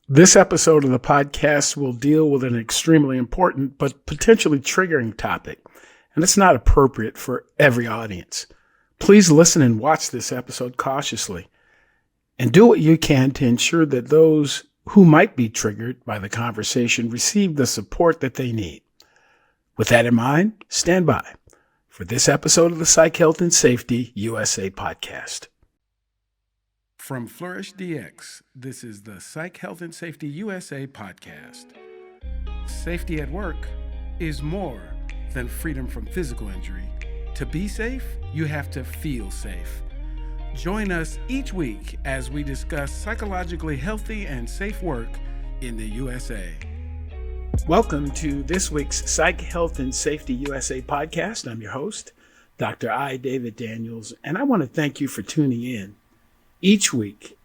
This episode of the podcast will deal with an extremely important but potentially triggering topic, and it's not appropriate for every audience. Please listen and watch this episode cautiously, and do what you can to ensure that those who might be triggered by the conversation receive the support that they need. With that in mind, stand by for this episode of the Psych Health and Safety USA podcast. From Flourish DX, this is the Psych Health and Safety USA podcast. Safety at work is more than freedom from physical injury. To be safe, you have to feel safe. Join us each week as we discuss psychologically healthy and safe work in the USA. Welcome to this week's Psych Health and Safety USA podcast. I'm your host, Dr. I. David Daniels, and I want to thank you for tuning in. Each week,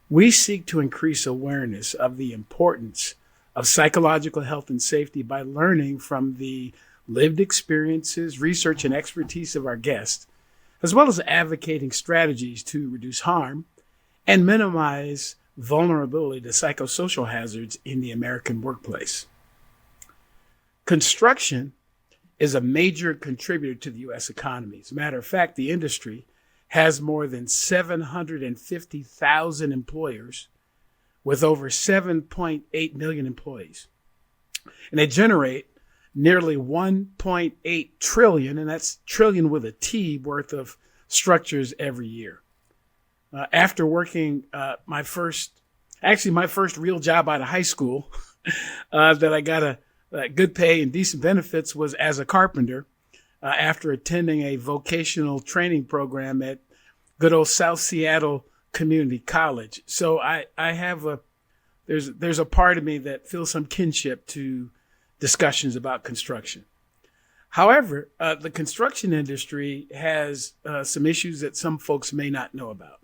we seek to increase awareness of the importance of psychological health and safety by learning from the lived experiences, research, and expertise of our guests, as well as advocating strategies to reduce harm and minimize vulnerability to psychosocial hazards in the American workplace. Construction is a major contributor to the U.S. economy. As a matter of fact, the industry has more than 750,000 employers with over 7.8 million employees. And they generate nearly 1.8 trillion, and that's trillion with a T, worth of structures every year. After working my first real job out of high school that I got a good pay and decent benefits was as a carpenter. After attending a vocational training program at good old South Seattle Community College. So I have there's a part of me that feels some kinship to discussions about construction. However, the construction industry has some issues that some folks may not know about.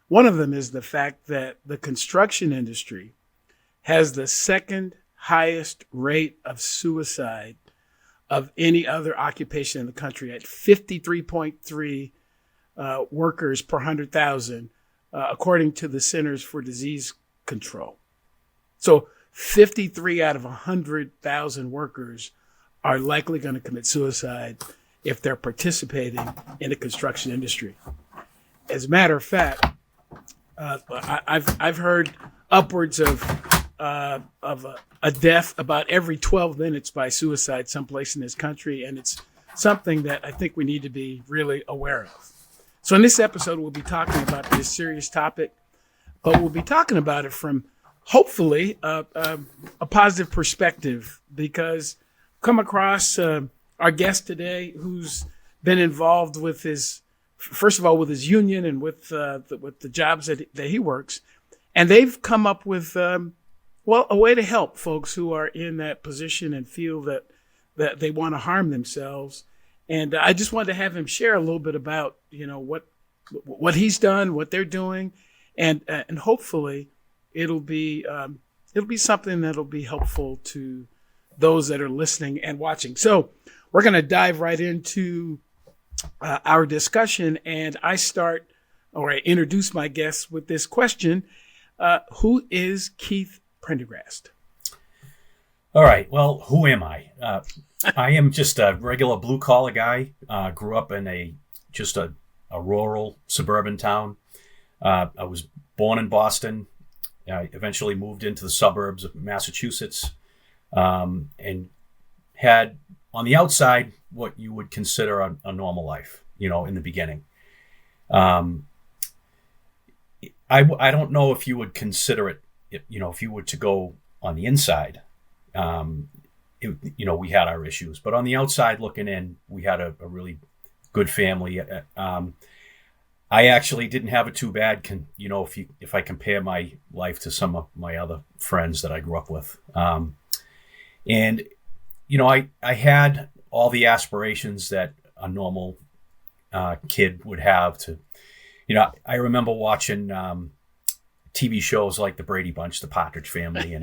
One of them is the fact that the construction industry has the second highest rate of suicide of any other occupation in the country at 53.3 workers per 100,000, according to the Centers for Disease Control. So 53 out of 100,000 workers are likely going to commit suicide if they're participating in the construction industry. As a matter of fact, I've heard upwards of a death about every 12 minutes by suicide someplace in this country, and it's something that I think we need to be really aware of. So in this episode, we'll be talking about this serious topic, but we'll be talking about it from hopefully a positive perspective, because come across our guest today who's been involved with his union and with the jobs that he works, and they've come up with a way to help folks who are in that position and feel that they want to harm themselves. And I just wanted to have him share a little bit about, what he's done, what they're doing, and hopefully it'll be something that'll be helpful to those that are listening and watching. So we're going to dive right into our discussion, and I introduce my guests with this question: who is Keith Prendergast? All right. Well, who am I? I am just a regular blue collar guy. Grew up in a rural suburban town. I was born in Boston. I eventually moved into the suburbs of Massachusetts, and had on the outside what you would consider a normal life, in the beginning. I don't know if you would consider it, if you were to go on the inside, we had our issues, but on the outside looking in, we had a really good family. I actually didn't have it too bad, if I compare my life to some of my other friends that I grew up with. I had all the aspirations that a normal kid would have to, I remember watching TV shows like The Brady Bunch, The Partridge Family,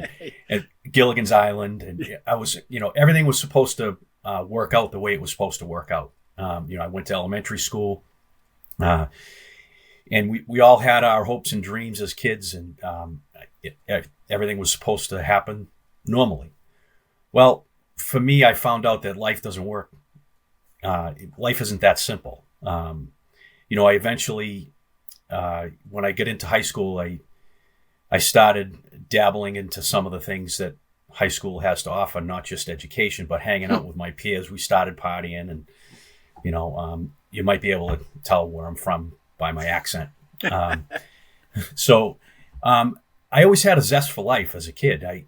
and Gilligan's Island. And I was, everything was supposed to work out the way it was supposed to work out. I went to elementary school, and we all had our hopes and dreams as kids. And everything was supposed to happen normally. Well, for me, I found out that life doesn't work. Life isn't that simple. I eventually, when I get into high school, I started dabbling into some of the things that high school has to offer, not just education, but hanging out with my peers. We started partying, and you might be able to tell where I'm from by my accent. So I always had a zest for life as a kid. I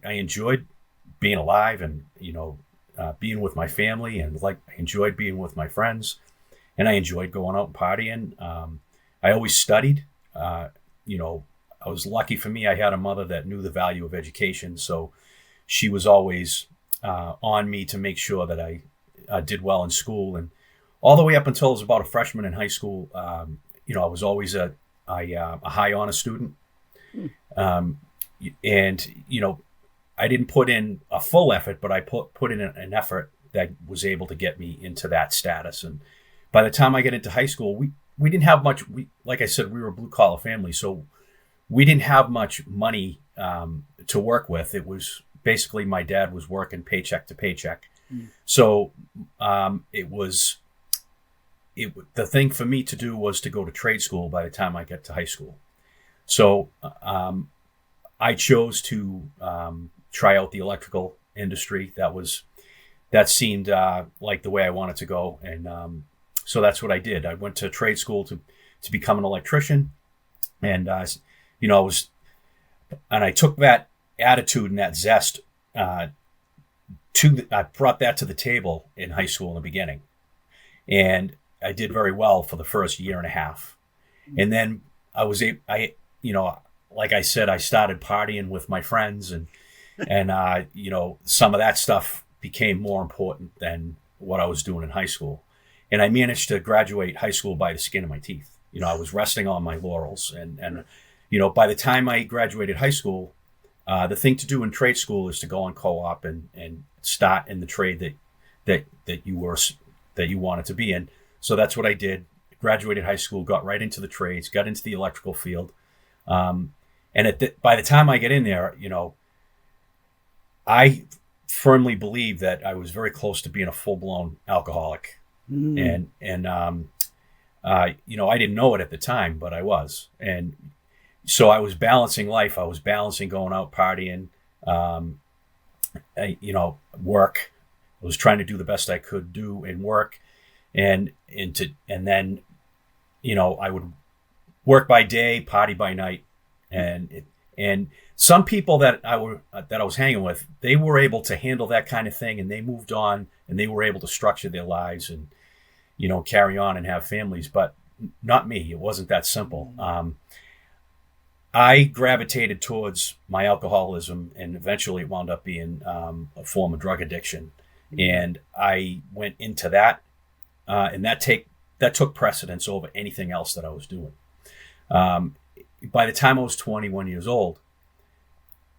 enjoyed being alive and being with my family, and I enjoyed being with my friends, and I enjoyed going out and partying. I always studied. I was lucky. For me, I had a mother that knew the value of education, so she was always on me to make sure that I did well in school. And all the way up until I was about a freshman in high school, I was always a high honor student. I didn't put in a full effort, but I put in an effort that was able to get me into that status. And by the time I get into high school, we didn't have much. Like I said, we were a blue collar family, so we didn't have much money to work with. It was basically my dad was working paycheck to paycheck. So the thing for me to do was to go to trade school by the time I get to high school. So I chose to try out the electrical industry. That seemed like the way I wanted to go, and so that's what I did. I went to trade school to become an electrician, and I took that attitude and that zest I brought that to the table in high school in the beginning, and I did very well for the first year and a half, and then like I said, I started partying with my friends, and some of that stuff became more important than what I was doing in high school. And I managed to graduate high school by the skin of my teeth. I was resting on my laurels, and by the time I graduated high school, the thing to do in trade school is to go on co-op and start in the trade that you wanted to be in. So that's what I did. Graduated high school, got right into the trades, got into the electrical field. And by the time I get in there, I firmly believe that I was very close to being a full-blown alcoholic. And I didn't know it at the time, but I was. And so I was balancing life. I was balancing going out partying, work. I was trying to do the best I could do in work, and then I would work by day, party by night. And some people that I was hanging with, they were able to handle that kind of thing, and they moved on, and they were able to structure their lives and carry on and have families. But not me. It wasn't that simple. I gravitated towards my alcoholism, and eventually it wound up being a form of drug addiction. And I went into that, and that took precedence over anything else that I was doing. By the time I was 21 years old,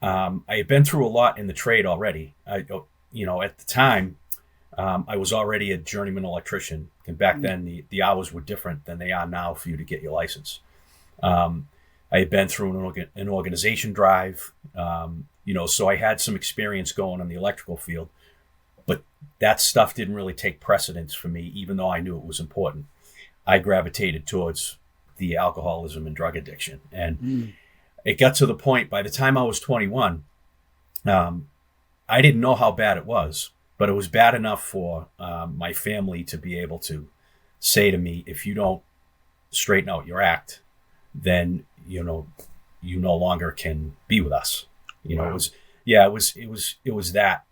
I had been through a lot in the trade already. At the time, I was already a journeyman electrician. And back then, the hours were different than they are now for you to get your license. I had been through an organization drive, so I had some experience going in the electrical field. But that stuff didn't really take precedence for me, even though I knew it was important. I gravitated towards the alcoholism and drug addiction. And it got to the point, by the time I was 21, I didn't know how bad it was, but it was bad enough for my family to be able to say to me, if you don't straighten out your act, then, you no longer can be with us. Wow. It was that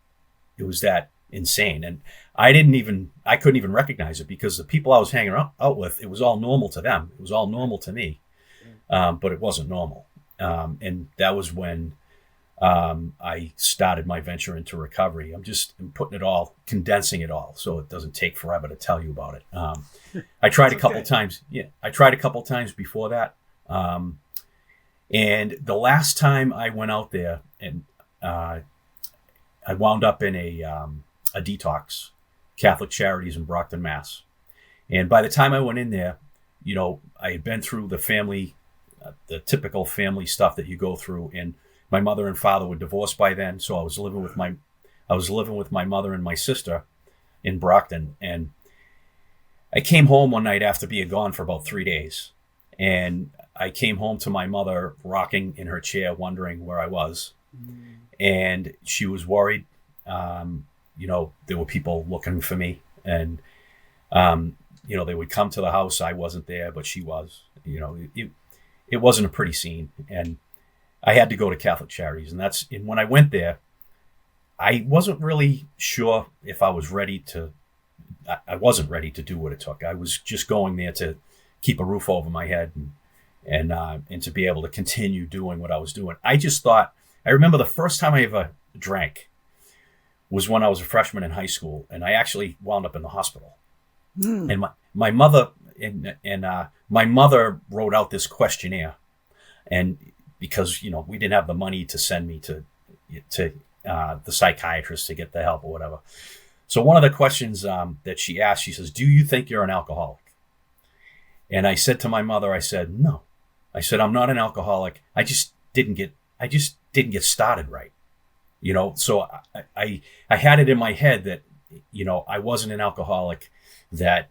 insane. And I couldn't even recognize it, because the people I was hanging out with, it was all normal to them. It was all normal to me. But it wasn't normal. And that was when I started my venture into recovery. I'm condensing it all so it doesn't take forever to tell you about it. I tried a couple times. Yeah, I tried a couple times before that. And the last time I went out there, and I wound up in a detox, Catholic Charities in Brockton, Mass. And by the time I went in there, I had been through the family the typical family stuff that you go through. And my mother and father were divorced by then, so I was living with my mother and my sister in Brockton. And I came home one night after being gone for about 3 days, and I came home to my mother rocking in her chair, wondering where I was. And she was worried. There were people looking for me, and they would come to the house. I wasn't there, but she was. It wasn't a pretty scene, and I had to go to Catholic Charities, and when I went there, I wasn't really sure if I was ready to. I wasn't ready to do what it took. I was just going there to keep a roof over my head and to be able to continue doing what I was doing. I just thought. I remember the first time I ever drank was when I was a freshman in high school, and I actually wound up in the hospital. And my mother my mother wrote out this questionnaire, and because we didn't have the money to send me to the psychiatrist to get the help or whatever. So one of the questions that she asked, she says, "Do you think you're an alcoholic?" And I said to my mother, I said, "No." I said, "I'm not an alcoholic. I just didn't get started right." So I had it in my head that, I wasn't an alcoholic, that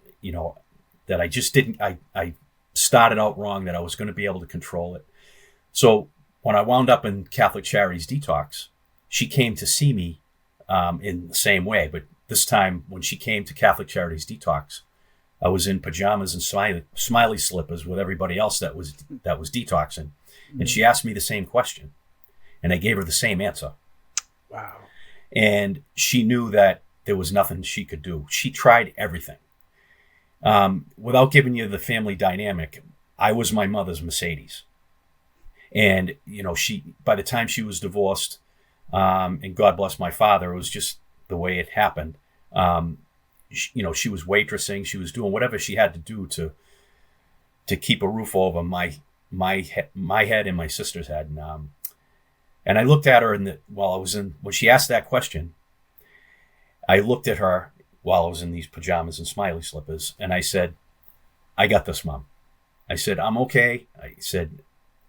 I just didn't, I started out wrong, that I was going to be able to control it. So when I wound up in Catholic Charities Detox, she came to see me in the same way. But this time when she came to Catholic Charities Detox, I was in pajamas and smiley slippers with everybody else that was detoxing. And she asked me the same question, and I gave her the same answer. Wow. And she knew that there was nothing she could do. She tried everything. Without giving you the family dynamic, I was my mother's Mercedes. And, by the time she was divorced, and God bless my father, it was just the way it happened. She was waitressing. She was doing whatever she had to do to keep a roof over my head and my sister's head. And I looked at her when she asked that question, I looked at her while I was in these pajamas and smiley slippers, and I said, "I got this, Mom." I said, "I'm okay." I said,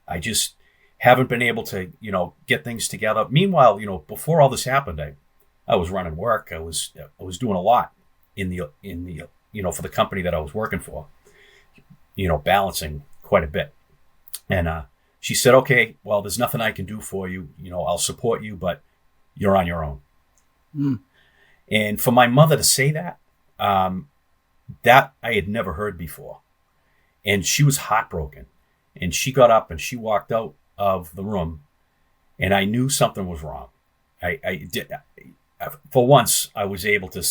"I just haven't been able to, get things together." Meanwhile, before all this happened, I was running work. I was doing a lot in the for the company that I was working for, balancing quite a bit. And she said, "Okay, well, there's nothing I can do for you. I'll support you, but you're on your own." And for my mother to say that, that I had never heard before. And she was heartbroken. And she got up and she walked out of the room, and I knew something was wrong. I did. For once, I was able to,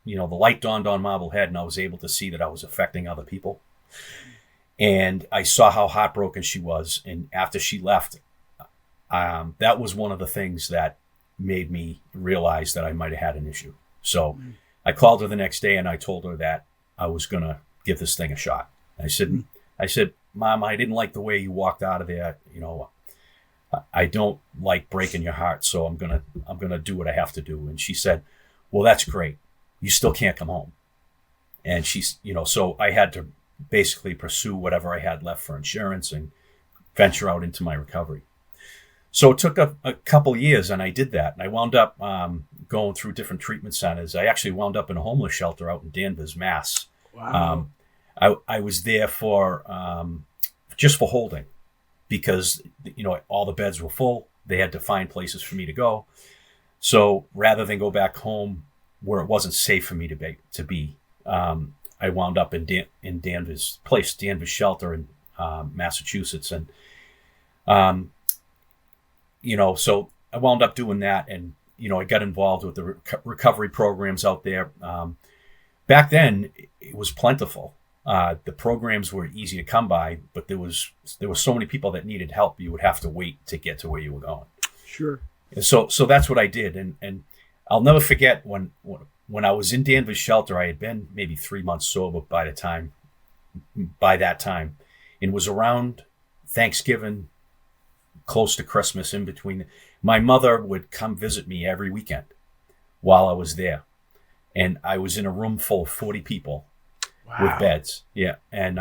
the light dawned on Marblehead, and I was able to see that I was affecting other people. And I saw how heartbroken she was. And after she left, that was one of the things that made me realize that I might have had an issue. So I called her the next day, and I told her that I was going to give this thing a shot. I said, "Mom, I didn't like the way you walked out of there. I don't like breaking your heart, so I'm going to do what I have to do." And she said, "Well, that's great. You still can't come home." And so I had to basically pursue whatever I had left for insurance and venture out into my recovery. So it took a couple years, and I did that. And I wound up going through different treatment centers. I actually wound up in a homeless shelter out in Danvers, Mass. Wow. I was there for just for holding, because all the beds were full. They had to find places for me to go. So rather than go back home where it wasn't safe for me to be, I wound up in Danvers shelter in Massachusetts, and so I wound up doing that, and I got involved with the recovery programs out there. Back then, it was plentiful. The programs were easy to come by, but there were so many people that needed help. You would have to wait to get to where you were going. Sure. And so that's what I did, and I'll never forget when I was in Danvers shelter. I had been maybe 3 months sober by that time. It was around Thanksgiving, close to Christmas, in between. My mother would come visit me every weekend while I was there, and I was in a room full of 40 people. Wow. With beds. Yeah. And,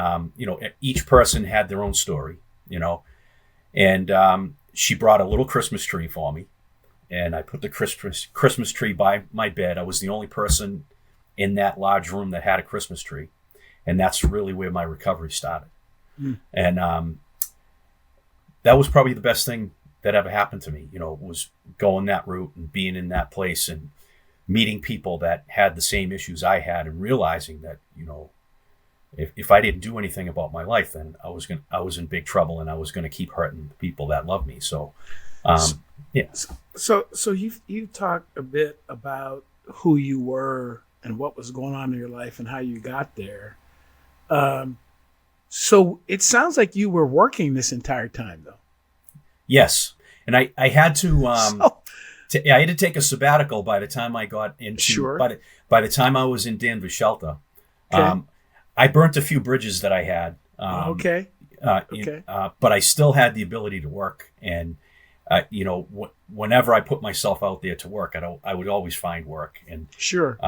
each person had their own story. And she brought a little Christmas tree for me, and I put the Christmas tree by my bed. I was the only person in that large room that had a Christmas tree, and that's really where my recovery started. And that was probably the best thing that ever happened to me, was going that route and being in that place and meeting people that had the same issues I had, and realizing that, if I didn't do anything about my life, then I was in big trouble, and I was going to keep hurting the people that love me. So, yeah. So you talked a bit about who you were and what was going on in your life and how you got there. So it sounds like you were working this entire time, though. Yes, and I had to. I had to take a sabbatical by the time I got into. Sure. By the time I was in Danvers shelter, Okay. I burnt a few bridges that I had. Okay. But I still had the ability to work, and whenever I put myself out there to work, I would always find work. And Sure.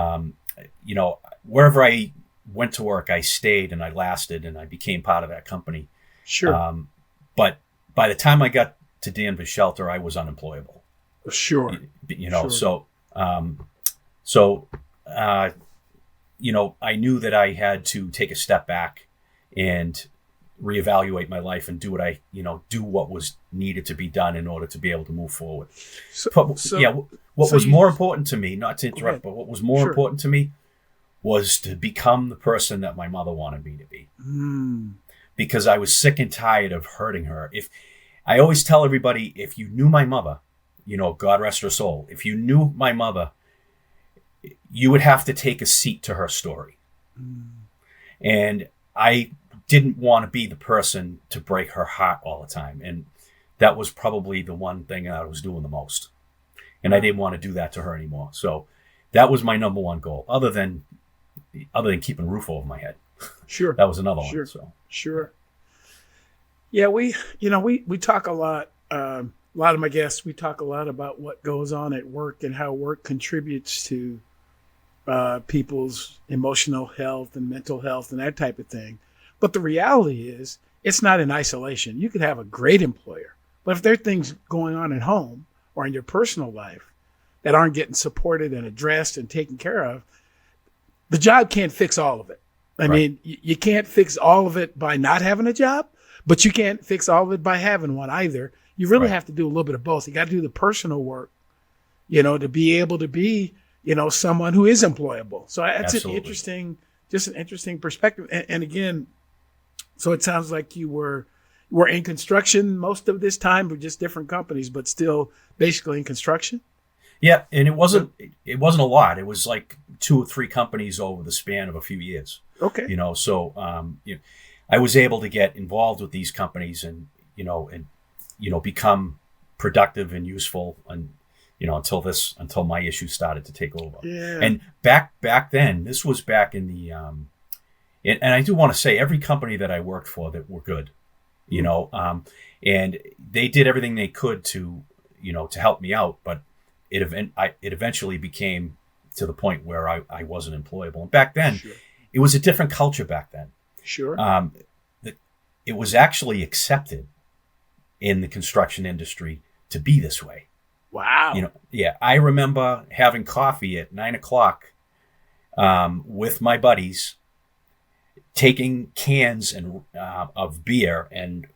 wherever I went to work, I stayed and I lasted, and I became part of that company. Sure. But by the time I got to Danvers shelter, I was unemployable. Sure. Sure. I knew that I had to take a step back and reevaluate my life and do what was needed to be done in order to be able to move forward. What was more important to me, not to interrupt, but what was more important to me was to become the person that my mother wanted me to be. Because I was sick and tired of hurting her. I always tell everybody, if you knew my mother, God rest her soul, if you knew my mother, you would have to take a seat to her story. And I didn't want to be the person to break her heart all the time. And that was probably the one thing I was doing the most. And I didn't want to do that to her anymore. So that was my number one goal, other than keeping a roof over my head. Sure. That was another one. So. Sure. Yeah, we talk a lot. A lot of my guests, we talk a lot about what goes on at work and how work contributes to people's emotional health and mental health and that type of thing. But the reality is, it's not in isolation. You could have a great employer, but if there are things going on at home or in your personal life that aren't getting supported and addressed and taken care of, the job can't fix all of it. I mean, you can't fix all of it by not having a job, but you can't fix all of it by having one either. You really have to do a little bit of both. You got to do the personal work, to be able to be, someone who is employable. So that's an interesting perspective. And again, so it sounds like you were in construction most of this time, but just different companies, but still basically in construction. Yeah, and it wasn't a lot. It was like 2 or 3 companies over the span of a few years. Okay. I was able to get involved with these companies and become productive and useful, and until my issues started to take over. Yeah. And back then, this was back in the and I do want to say, every company that I worked for that were good, and they did everything they could to help me out, but it eventually became to the point where I wasn't employable. And back then, it was a different culture back then. Sure. It was actually accepted in the construction industry to be this way. Wow. I remember having coffee at 9:00 with my buddies, taking cans of beer and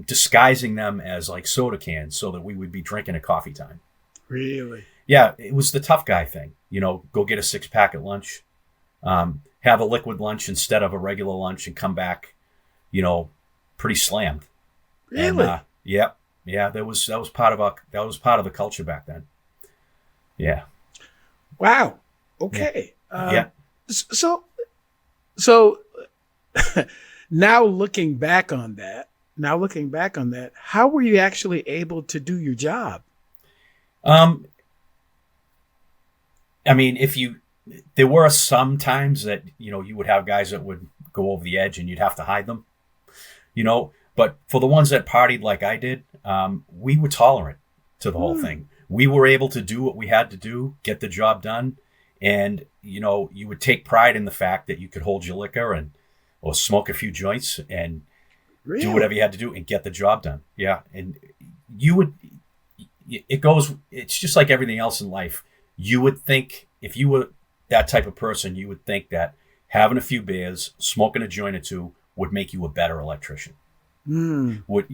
disguising them as like soda cans so that we would be drinking at coffee time. Really? Yeah, it was the tough guy thing. Go get a 6-pack at lunch, have a liquid lunch instead of a regular lunch, and come back, pretty slammed. Really? And, yeah. That was part of the culture back then. Yeah. Wow. Okay. Yeah. So now looking back on that, how were you actually able to do your job? There were some times that, you would have guys that would go over the edge and you'd have to hide them, but for the ones that partied like I did, we were tolerant to the whole thing. We were able to do what we had to do, get the job done. And, you would take pride in the fact that you could hold your liquor or smoke a few joints and, Really? do whatever you had to do and get the job done. Yeah. And it's just like everything else in life. You would think, if you were that type of person, you would think that having a few beers, smoking a joint or two would make you a better electrician. Would,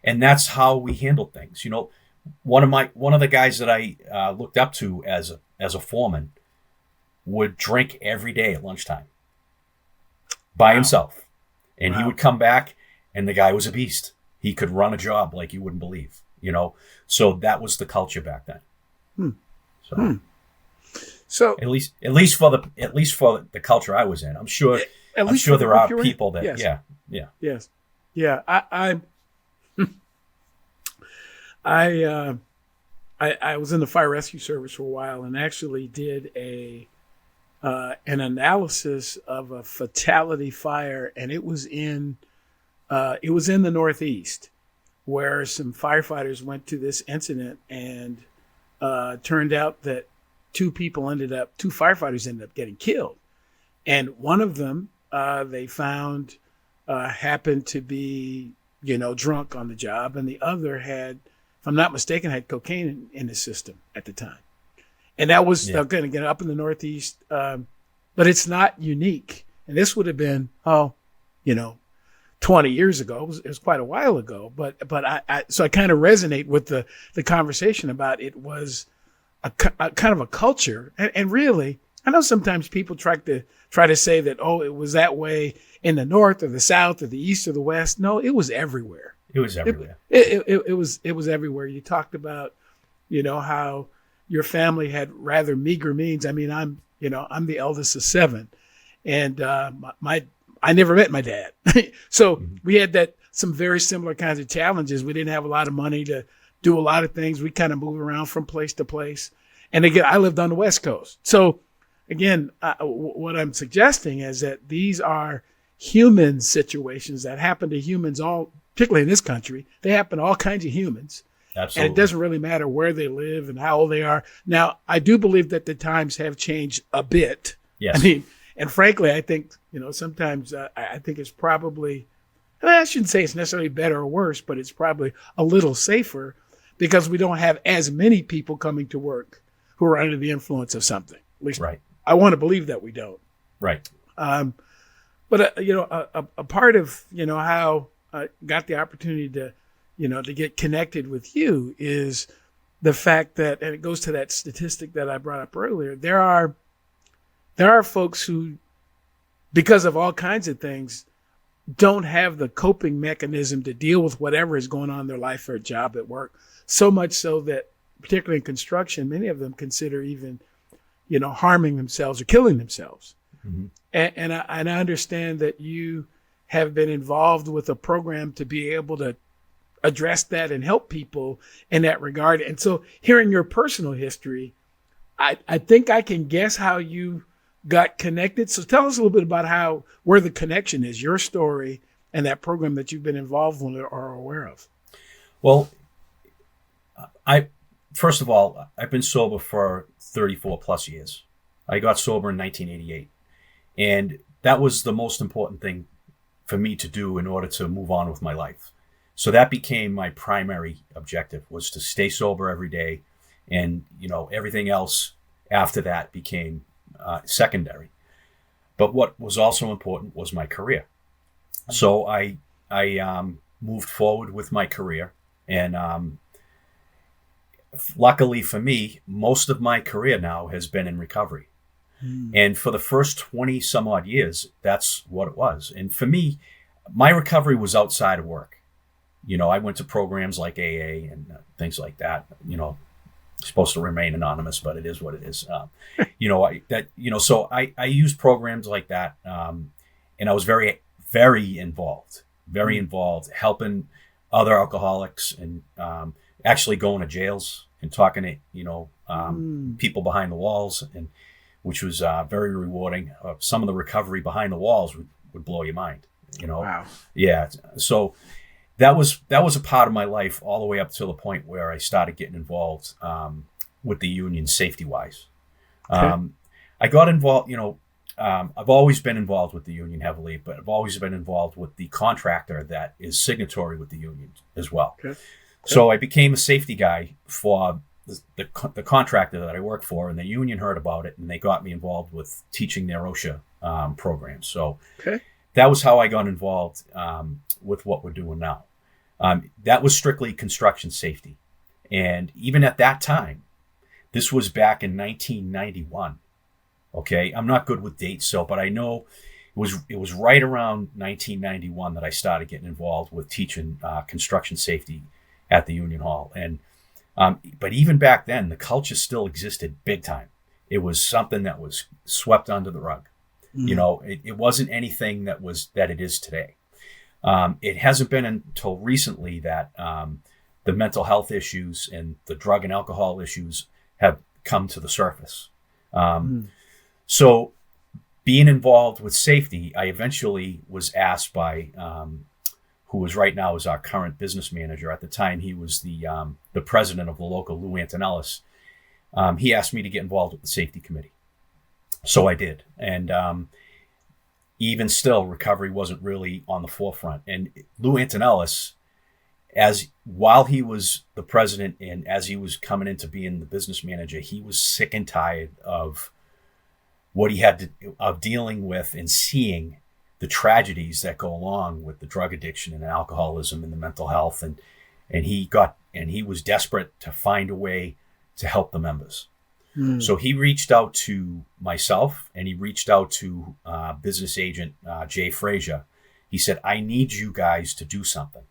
and that's how we handled things. One of the guys that I looked up to as a foreman would drink every day at lunchtime by himself. And he would come back and the guy was a beast. He could run a job like you wouldn't believe, So that was the culture back then. So at least for the culture I was in, I'm sure there are people that yes. Yeah. I was in the fire rescue service for a while and actually did an analysis of a fatality fire, and it was in the Northeast, where some firefighters went to this incident, and turned out that two firefighters ended up getting killed, and one of them they found happened to be drunk on the job, and the other had, if I'm not mistaken, had cocaine in his system at the time. And that was, again, up in the Northeast, but it's not unique. And this would have been, 20 years ago. It was quite a while ago. But so I kind of resonate with the conversation about it was a kind of a culture. And really, I know sometimes people try to say that, it was that way in the North or the South or the East or the West. No, it was everywhere. It was everywhere. It was everywhere. You talked about, how your family had rather meager means. I mean, I'm the eldest of seven, and I never met my dad. So we had some very similar kinds of challenges. We didn't have a lot of money to do a lot of things. We kind of moved around from place to place. And again, I lived on the West Coast. So again, what I'm suggesting is that these are human situations that happen to humans, particularly in this country. They happen to all kinds of humans. Absolutely. And it doesn't really matter where they live and how old they are. Now, I do believe that the times have changed a bit. Yes. I mean, and frankly, I think, sometimes I think it's probably, I shouldn't say it's necessarily better or worse, but it's probably a little safer because we don't have as many people coming to work who are under the influence of something. At least right. I want to believe that we don't. Right. But a part of, how I got the opportunity to get connected with you is the fact that, and it goes to that statistic that I brought up earlier, there are folks who, because of all kinds of things, don't have the coping mechanism to deal with whatever is going on in their life or job at work. So much so that, particularly in construction, many of them consider even, harming themselves or killing themselves. Mm-hmm. And I understand that you have been involved with a program to be able to address that and help people in that regard. And so hearing your personal history, I think I can guess how you got connected. So tell us a little bit about where the connection is, your story and that program that you've been involved with or are aware of. Well, first of all, I've been sober for 34 plus years. I got sober in 1988. And that was the most important thing for me to do in order to move on with my life. So that became my primary objective, was to stay sober every day. And, everything else after that became secondary. But what was also important was my career. So I moved forward with my career. And luckily for me, most of my career now has been in recovery. And for the first 20 some odd years, that's what it was. And for me, my recovery was outside of work. I went to programs like AA and things like that. Supposed to remain anonymous, but it is what it is. So I used programs like that. And I was very, very involved, helping other alcoholics and actually going to jails and talking to, people behind the walls, and which was very rewarding. Some of the recovery behind the walls would blow your mind, Wow. Yeah. So that was a part of my life all the way up to the point where I started getting involved with the union safety wise. Okay. I got involved, I've always been involved with the union heavily, but I've always been involved with the contractor that is signatory with the union as well. Okay. So I became a safety guy for the contractor that I work for, and the union heard about it, and they got me involved with teaching their OSHA programs. So that was how I got involved with what we're doing now. That was strictly construction safety. And even at that time, this was back in 1991. Okay, I'm not good with dates, but I know it was right around 1991 that I started getting involved with teaching construction safety at the Union Hall. And but even back then, the culture still existed big time. It was something that was swept under the rug. You know, it wasn't anything that it is today. It hasn't been until recently that the mental health issues and the drug and alcohol issues have come to the surface. So being involved with safety, I eventually was asked by who is right now is our current business manager. At the time, he was the president of the local Lou Antonellis. He asked me to get involved with the safety committee. So I did. And even still, recovery wasn't really on the forefront. And Lou Antonellis, while he was the president and as he was coming into being the business manager, he was sick and tired of what he had of dealing with and seeing the tragedies that go along with the drug addiction and alcoholism and the mental health. And he was desperate to find a way to help the members. So he reached out to myself, and he reached out to business agent Jay Frazier. He said, I need you guys to do something.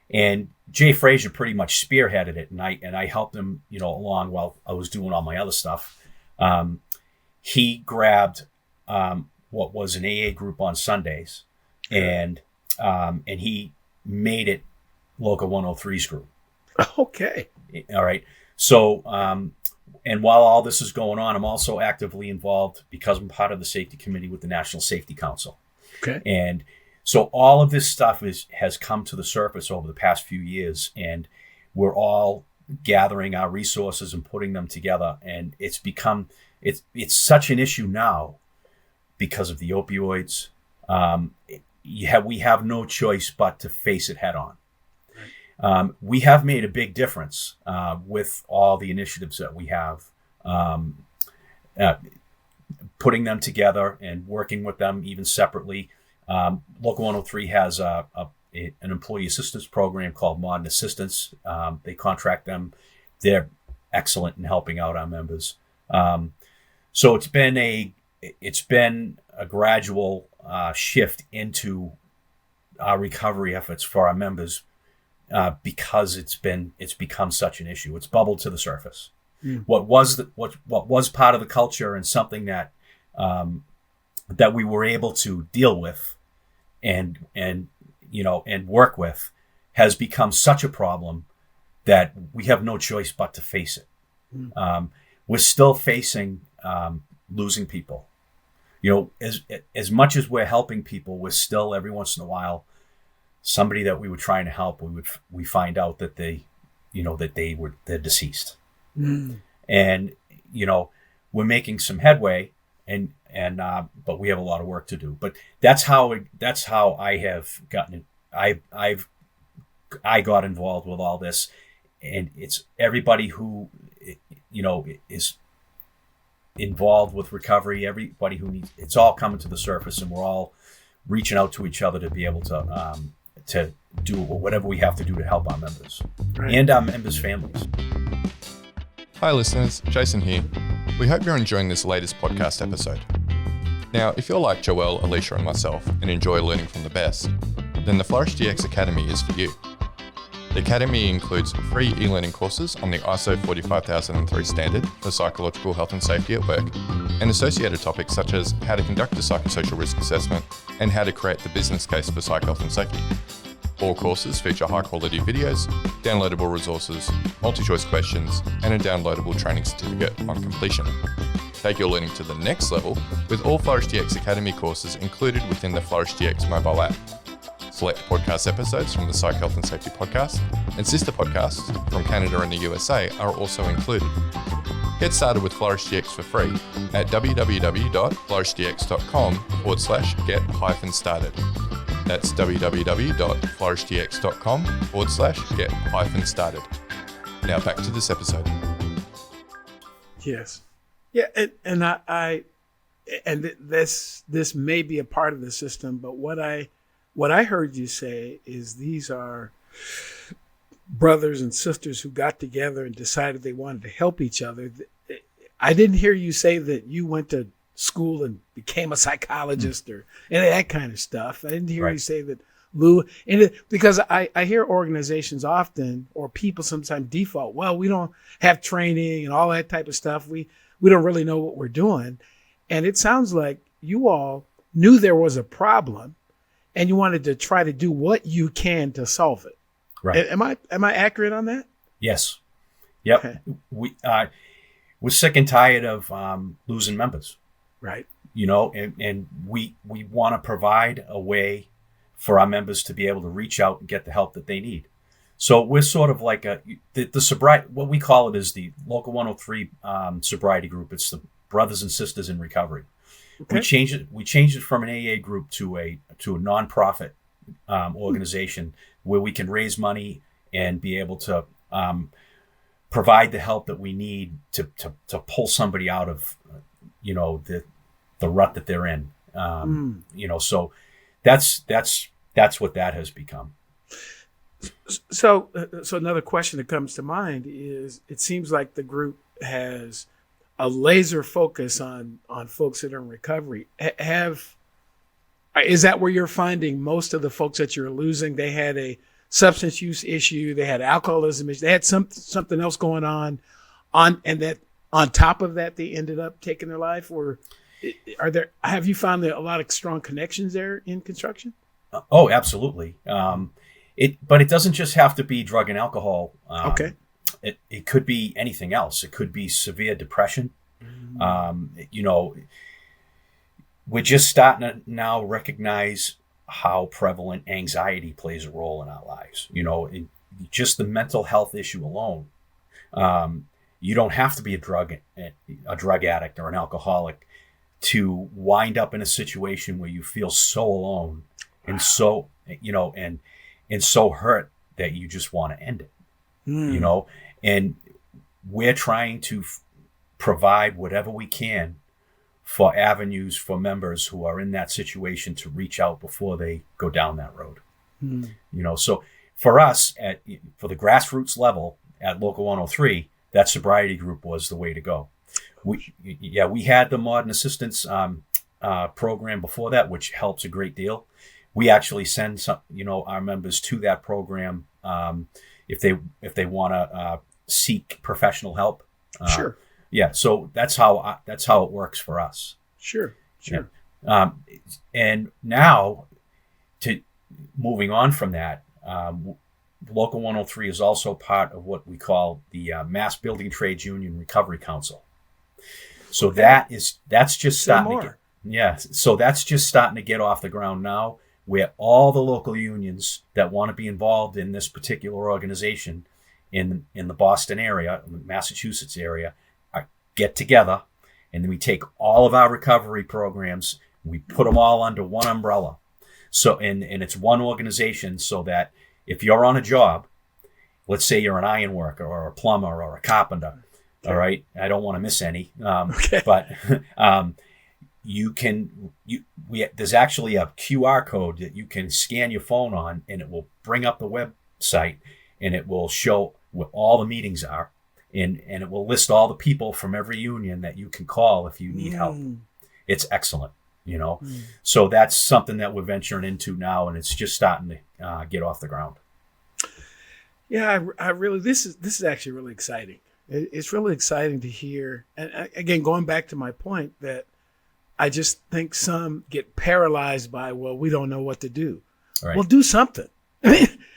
And Jay Frazier pretty much spearheaded it, and I helped him, along while I was doing all my other stuff. He grabbed what was an AA group on Sundays, and he made it Local 103's group. Okay. All right. So, and while all this is going on, I'm also actively involved because I'm part of the safety committee with the National Safety Council. Okay. And so all of this stuff has come to the surface over the past few years, and we're all gathering our resources and putting them together. And it's it's such an issue now because of the opioids. We have no choice but to face it head on. We have made a big difference with all the initiatives that we have, putting them together and working with them even separately. Local 103 has an employee assistance program called Modern Assistance. They contract them. They're excellent in helping out our members. So it's been a gradual shift into our recovery efforts for our members. Because it's become such an issue. It's bubbled to the surface. What was part of the culture and something that we were able to deal with and work with has become such a problem that we have no choice but to face it. We're still facing losing people. As much as we're helping people, we're still every once in a while, somebody that we were trying to help, we find out that they're deceased. And we're making some headway, but we have a lot of work to do. But that's how I have gotten it. I got involved with all this, and it's everybody who is involved with recovery. Everybody who needs it's all coming to the surface, and we're all reaching out to each other to be able to do whatever we have to do to help our members and our members' families. Hi listeners, Jason here. We hope you're enjoying this latest podcast episode. Now, if you're like Joelle, Alicia and myself and enjoy learning from the best, then the Flourish DX Academy is for you. The Academy includes free e-learning courses on the ISO 45003 standard for psychological health and safety at work, and associated topics such as how to conduct a psychosocial risk assessment and how to create the business case for psych health and safety. All courses feature high-quality videos, downloadable resources, multi-choice questions, and a downloadable training certificate on completion. Take your learning to the next level with all Flourish DX Academy courses included within the Flourish DX mobile app. Select podcast episodes from the Psych Health and Safety podcast and sister podcasts from Canada and the USA are also included. Get started with FlourishDX for free at www.flourishdx.com/get-started. That's www.flourishdx.com/get-started. Now back to this episode. Yes. Yeah, this may be a part of the system, but what I heard you say is these are brothers and sisters who got together and decided they wanted to help each other. I didn't hear you say that you went to school and became a psychologist or any of that kind of stuff. I didn't hear you say that, Lou, because I hear organizations often, or people sometimes default, well, we don't have training and all that type of stuff. We don't really know what we're doing. And it sounds like you all knew there was a problem and you wanted to try to do what you can to solve it. Right. Am I accurate on that? Yes. Yep. Okay. We're sick and tired of losing members. Right. And we want to provide a way for our members to be able to reach out and get the help that they need. So we're sort of like the sobriety, what we call it is the Local 103 sobriety group. It's the Brothers and Sisters in Recovery. Okay. We changed it from an AA group to a nonprofit organization where we can raise money and be able to provide the help that we need to pull somebody out of the rut that they're in. So that's what that has become. So another question that comes to mind is, it seems like the group has a laser focus on folks that are in recovery. Is that where you're finding most of the folks that you're losing? They had a substance use issue, they had alcoholism issue, they had something else going on, and that on top of that they ended up taking their life? Or have you found a lot of strong connections there in construction? Oh, absolutely. But it doesn't just have to be drug and alcohol. Okay. It could be anything else. It could be severe depression. We're just starting to now recognize how prevalent anxiety plays a role in our lives. Just the mental health issue alone. You don't have to be a drug addict or an alcoholic to wind up in a situation where you feel so alone and so, and so hurt that you just want to end it. And we're trying to provide whatever we can for avenues for members who are in that situation to reach out before they go down that road. So for us, for the grassroots level at Local 103, that sobriety group was the way to go. We had the modern assistance program before that, which helps a great deal. We actually send our members to that program if they want to seek professional help. Sure. Yeah. So that's how it works for us. Sure. Yeah. And now, moving on from that, Local 103 is also part of what we call the Mass Building Trades Union Recovery Council. So that's just starting to get off the ground now, where all the local unions that want to be involved in this particular organization in the Boston area, in the Massachusetts area, get together, and then we take all of our recovery programs, we put them all under one umbrella. So, and it's one organization, so that if you're on a job, let's say you're an iron worker or a plumber or a carpenter, okay. All right, I don't want to miss any, but there's actually a QR code that you can scan your phone on, and it will bring up the website, and it will show what all the meetings are, and it will list all the people from every union that you can call if you need help. It's excellent, So that's something that we're venturing into now, and it's just starting to get off the ground. Yeah, I really, this is actually really exciting. It's really exciting to hear. And again, going back to my point that I just think some get paralyzed by, well, we don't know what to do. Right. Well, do something.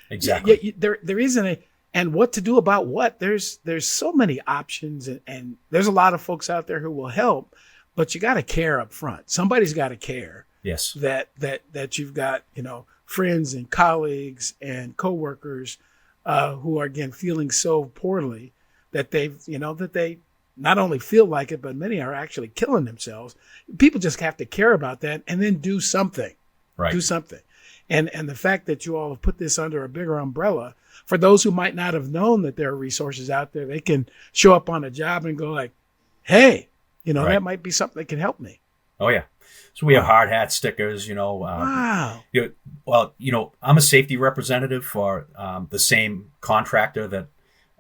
Exactly. There isn't and what to do about what? There's so many options, and there's a lot of folks out there who will help, but you got to care up front. Somebody's got to care. Yes. That you've got, friends and colleagues and coworkers who are, again, feeling so poorly that they not only feel like it, but many are actually killing themselves. People just have to care about that and then do something. Right. Do something. And the fact that you all have put this under a bigger umbrella, for those who might not have known that there are resources out there, they can show up on a job and go like, hey, that might be something that can help me. Oh, yeah. So we have hard hat stickers, Wow. I'm a safety representative for the same contractor that,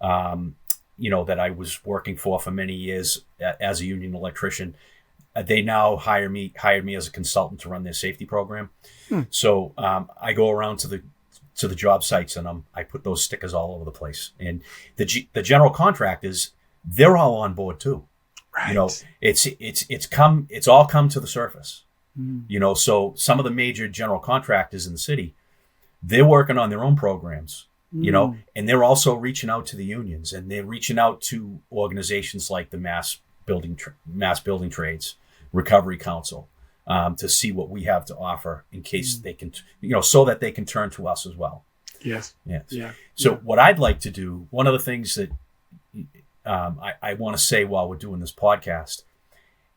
that I was working for many years as a union electrician. They now hired me as a consultant to run their safety program. So I go around to the job sites and I put those stickers all over the place. And the general contractors, they're all on board too. Right. It's all come to the surface. So some of the major general contractors in the city, they're working on their own programs, and they're also reaching out to the unions, and they're reaching out to organizations like the Mass Building Trades Recovery Council to see what we have to offer in case they can, so that they can turn to us as well. Yes. Yeah. So what I'd like to do, one of the things that I want to say while we're doing this podcast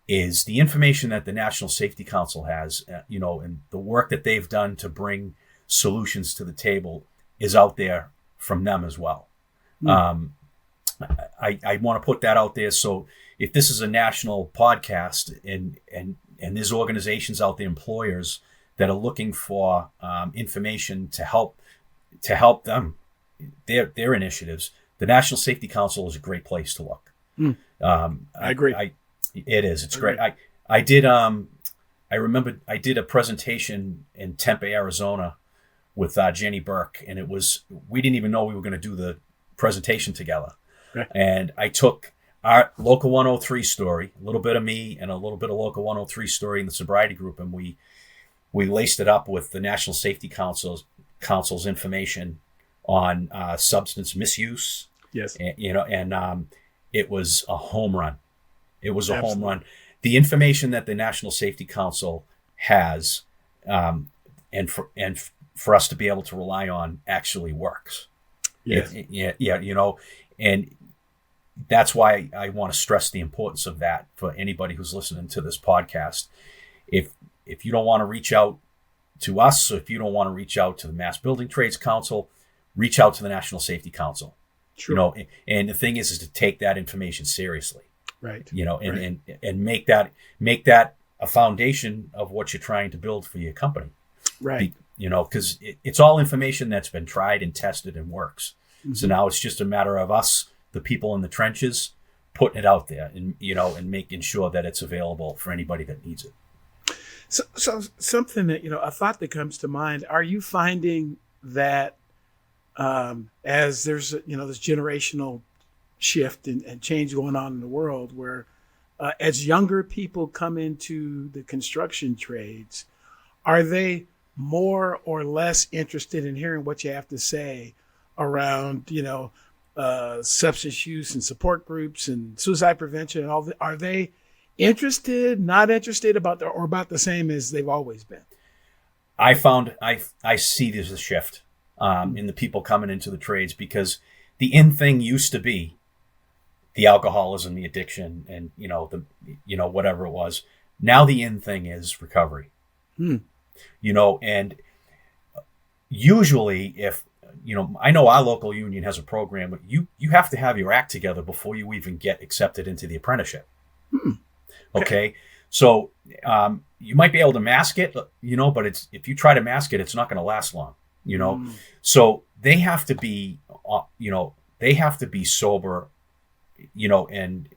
is the information that the National Safety Council has, and the work that they've done to bring solutions to the table is out there from them as well. I want to put that out there. So if this is a national podcast and there's organizations out there, employers that are looking for information to help them, their initiatives, the National Safety Council is a great place to look. I agree. It is. It's great. I did. I remember I did a presentation in Tempe, Arizona, with Jenny Burke, and we didn't even know we were going to do the presentation together. Right. And I took our Local 103 story, a little bit of me and a little bit of Local 103 story in the sobriety group, and we laced it up with the National Safety Council's information on substance misuse. Yes. And it was a home run. It was a Absolutely. home run. The information that the National Safety Council has, and for us to be able to rely on, actually works. Yes. And that's why I want to stress the importance of that for anybody who's listening to this podcast. If you don't want to reach out to us, or if you don't want to reach out to the Mass Building Trades Council, reach out to the National Safety Council. True. And the thing is to take that information seriously. Right. And make that a foundation of what you're trying to build for your company. Right. Because it's all information that's been tried and tested and works. Mm-hmm. So now it's just a matter of us, the people in the trenches, putting it out there and making sure that it's available for anybody that needs it. So something that, a thought that comes to mind, are you finding that as there's, this generational shift and change going on in the world where as younger people come into the construction trades, are they more or less interested in hearing what you have to say around, substance use and support groups and suicide prevention and all that? Are they interested, not interested, about the same as they've always been? I see there's a shift in the people coming into the trades, because the in thing used to be the alcoholism, the addiction, and whatever it was. Now the in thing is recovery. And usually if I know our local union has a program, but you have to have your act together before you even get accepted into the apprenticeship. Okay. So you might be able to mask it, but if you try to mask it, it's not going to last long. So they have to be sober, and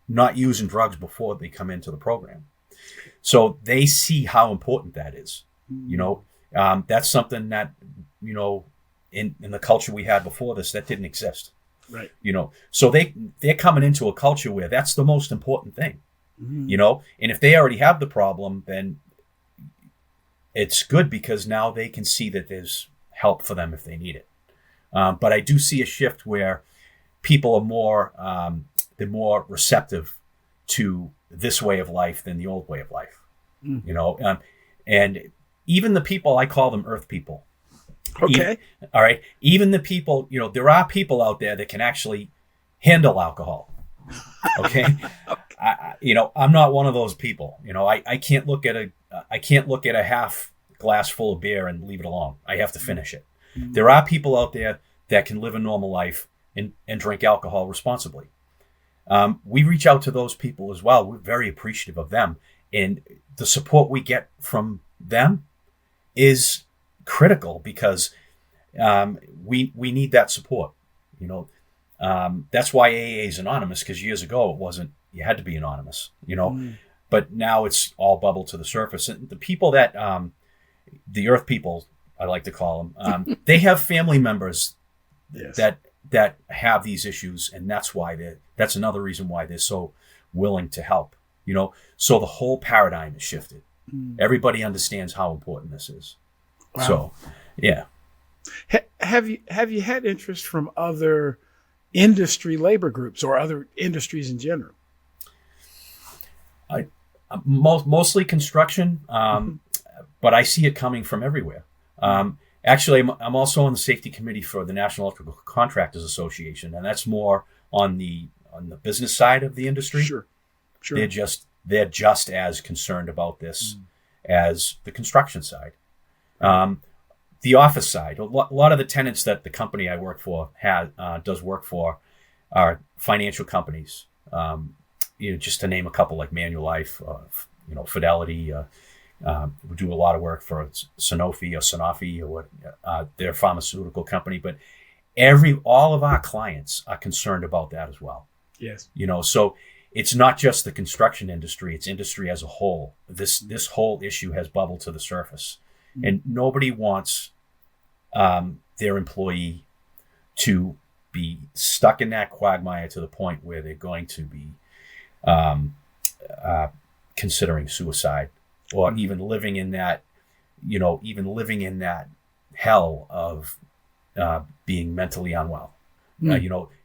not using drugs before they come into the program. So they see how important that is. That's something that, in the culture we had before this, that didn't exist. Right. So they're coming into a culture where that's the most important thing, and if they already have the problem, then it's good, because now they can see that there's help for them if they need it. But I do see a shift where people are they're more receptive to this way of life than the old way of life. And even the people, I call them earth people. Okay. All right. Even the people, there are people out there that can actually handle alcohol. Okay. I'm not one of those people. I can't look at a half glass full of beer and leave it alone. I have to finish it. Mm-hmm. There are people out there that can live a normal life and drink alcohol responsibly. We reach out to those people as well. We're very appreciative of them. And the support we get from them is critical because we need that support. That's why AA is anonymous, because years ago it wasn't. You had to be anonymous, but now it's all bubbled to the surface. And the people that, the earth people, I like to call them, they have family members that have these issues. And that's another reason why they're so willing to help, so the whole paradigm is shifted. Everybody understands how important this is. Wow. So, yeah. Have you had interest from other industry labor groups or other industries in general? Mostly construction, but I see it coming from everywhere. Actually, I'm also on the safety committee for the National Electrical Contractors Association, and that's more on the business side of the industry. Sure. They're just as concerned about this as the construction side. The office side, a lot of the tenants that the company I work for does work for are financial companies. Just to name a couple, like Manulife, Fidelity. We do a lot of work for Sanofi or their pharmaceutical company. But all of our clients are concerned about that as well. Yes. So it's not just the construction industry; it's industry as a whole. This whole issue has bubbled to the surface, and nobody wants their employee to be stuck in that quagmire to the point where they're going to be considering suicide, or even living in that hell of being mentally unwell.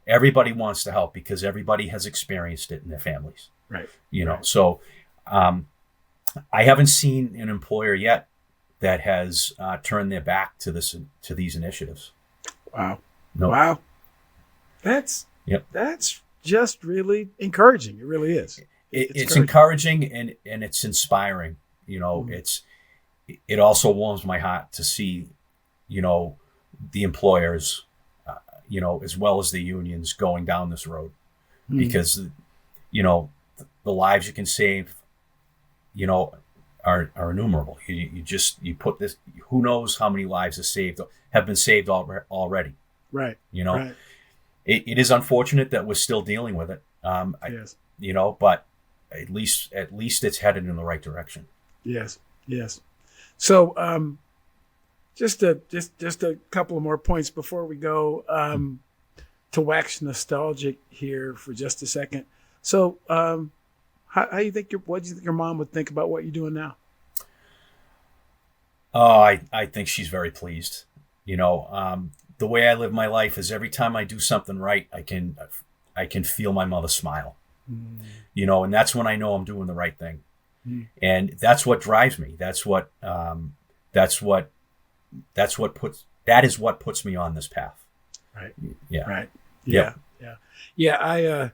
Everybody wants to help because everybody has experienced it in their families. Right. So I haven't seen an employer yet that has turned their back to these initiatives. Wow. No. Wow. That's just really encouraging. It really is. It's encouraging and it's inspiring. It also warms my heart to see, the employers, as well as the unions going down this road, because, the lives you can save, are innumerable. You put this, who knows how many lives have been saved already. Right. Right. It is unfortunate that we're still dealing with it. Yes. But at least it's headed in the right direction. Yes. Yes. So, just a couple of more points before we go, to wax nostalgic here for just a second. So, what do you think your mom would think about what you're doing now? Oh, I think she's very pleased. The way I live my life is every time I do something right, I can feel my mother smile. And that's when I know I'm doing the right thing. And that's what drives me. That is what puts me on this path. Right. Yeah. Right. Yeah. Yep. Yeah.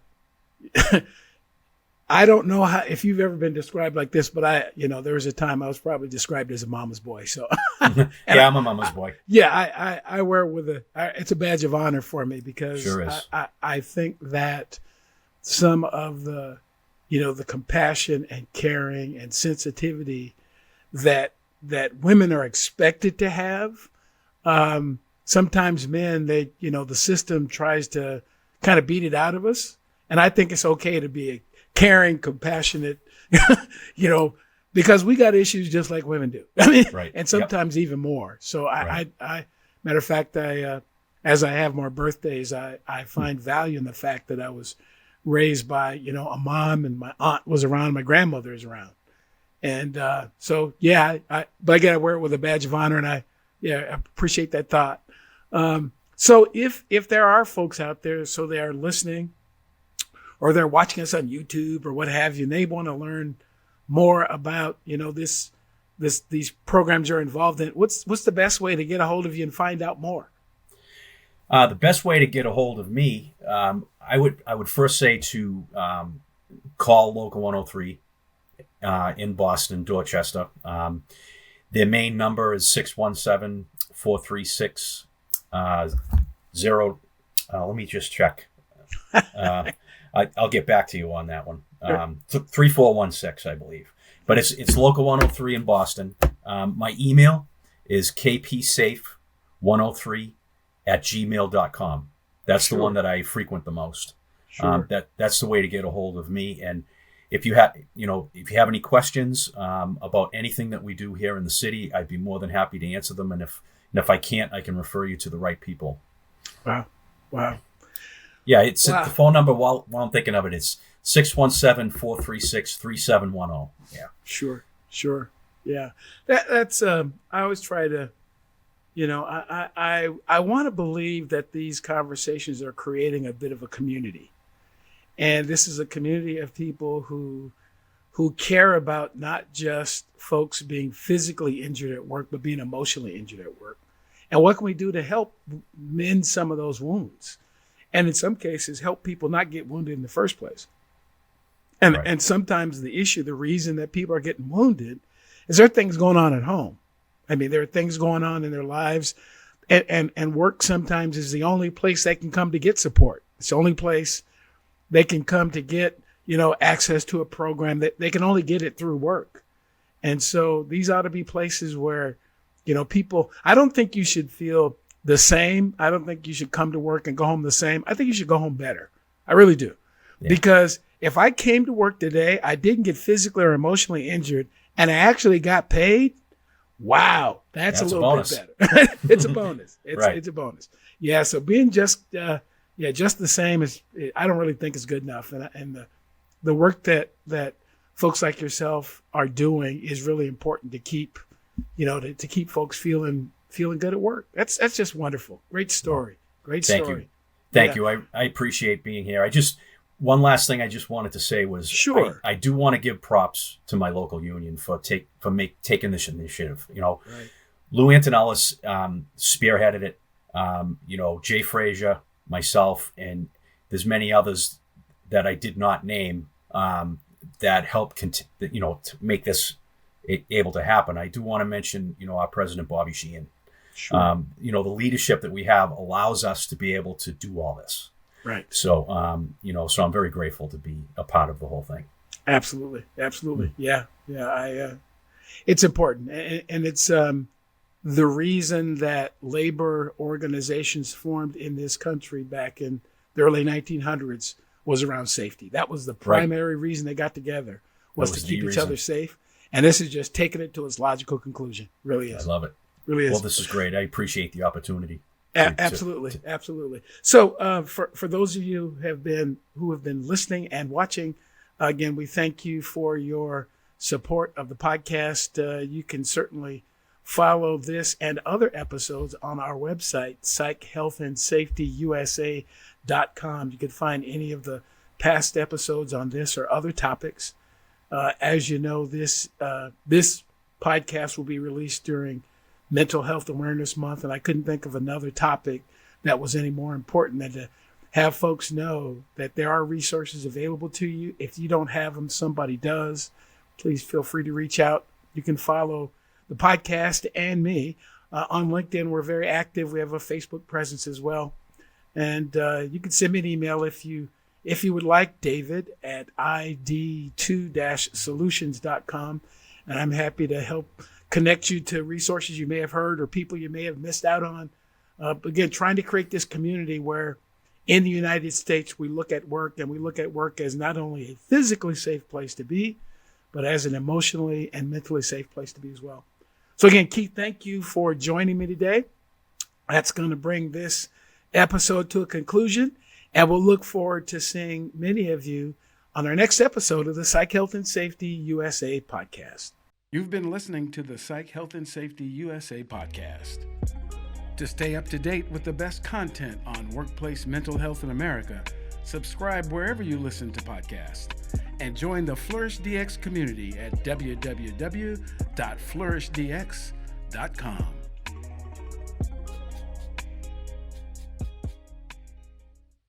I don't know if you've ever been described like this, but there was a time I was probably described as a mama's boy. So yeah, I'm a mama's boy. Yeah. I wear it it's a badge of honor for me because sure is. I think that some of the compassion and caring and sensitivity that women are expected to have, sometimes men, the system tries to kind of beat it out of us. And I think it's okay to be a caring, compassionate, because we got issues just like women do. I mean, right. And sometimes even more. So I matter of fact, as I have more birthdays, I find value in the fact that I was raised by, a mom, and my aunt was around, my grandmother is around. And but again, I wear it with a badge of honor, and I appreciate that thought. So if there are folks out there, so they are listening, or they're watching us on YouTube or what have you, and they want to learn more about, these programs you're involved in, what's the best way to get a hold of you and find out more? The best way to get a hold of me, I would first say to call Local 103 in Boston, Dorchester. Their main number is 617-436 let me just check. I'll get back to you on that one. 3416, I believe. But it's Local 103 in Boston. My email is kpsafe103@gmail.com. That's the one that I frequent the most. Sure. That's the way to get a hold of me. And if you have any questions about anything that we do here in the city, I'd be more than happy to answer them. And if I can't, I can refer you to the right people. Wow. Yeah, it's the phone number. While I'm thinking of it, it's 617-436-3710. Yeah. Sure. Yeah. That's I always try to, I want to believe that these conversations are creating a bit of a community. And this is a community of people who care about not just folks being physically injured at work, but being emotionally injured at work. And what can we do to help mend some of those wounds? And in some cases, help people not get wounded in the first place. And sometimes the reason that people are getting wounded is there are things going on at home. I mean, there are things going on in their lives, and work sometimes is the only place they can come to get support. It's the only place they can come to get, access to a program that they can only get it through work. And so these ought to be places where, people, I don't think you should feel the same. I don't think you should come to work and go home the same. I think you should go home better. I really do. Yeah. Because if I came to work today, I didn't get physically or emotionally injured, and I actually got paid, wow, that's a little bit better. It's a bonus. It's a bonus. Yeah, so being just the same is, I don't really think is good enough. And the work that folks like yourself are doing is really important to keep, to keep folks feeling good at work. That's just wonderful. Great story. Thank you. I appreciate being here. One last thing I just wanted to say was, sure, I do want to give props to my local union for taking this initiative. Lou Antonellis spearheaded it. Jay Frazier, myself, and there's many others that I did not name that helped to make this able to happen. I do want to mention our president Bobby Sheehan. Sure. The leadership that we have allows us to be able to do all this. Right. So, so I'm very grateful to be a part of the whole thing. Absolutely. Yeah. It's important. And it's the reason that labor organizations formed in this country back in the early 1900s was around safety. That was the primary reason they got together, was to keep each other safe. And this is just taking it to its logical conclusion. Really is. I love it. Really is. Well, this is great. I appreciate the opportunity. Absolutely. So for those of you who have been listening and watching, again, we thank you for your support of the podcast. You can certainly follow this and other episodes on our website, psychhealthandsafetyusa.com. You can find any of the past episodes on this or other topics. As you know, this podcast will be released during Mental Health Awareness Month, and I couldn't think of another topic that was any more important than to have folks know that there are resources available to you. If you don't have them, somebody does. Please feel free to reach out. You can follow the podcast and me on LinkedIn. We're very active. We have a Facebook presence as well. And you can send me an email if you would like, David at id2-solutions.com. And I'm happy to help connect you to resources you may have heard or people you may have missed out on. Again, trying to create this community where in the United States, we look at work as not only a physically safe place to be, but as an emotionally and mentally safe place to be as well. So again, Keith, thank you for joining me today. That's going to bring this episode to a conclusion, and we'll look forward to seeing many of you on our next episode of the Psych Health and Safety USA podcast. You've been listening to the Psych Health and Safety USA podcast. To stay up to date with the best content on workplace mental health in America, subscribe wherever you listen to podcasts and join the Flourish DX community at www.flourishdx.com.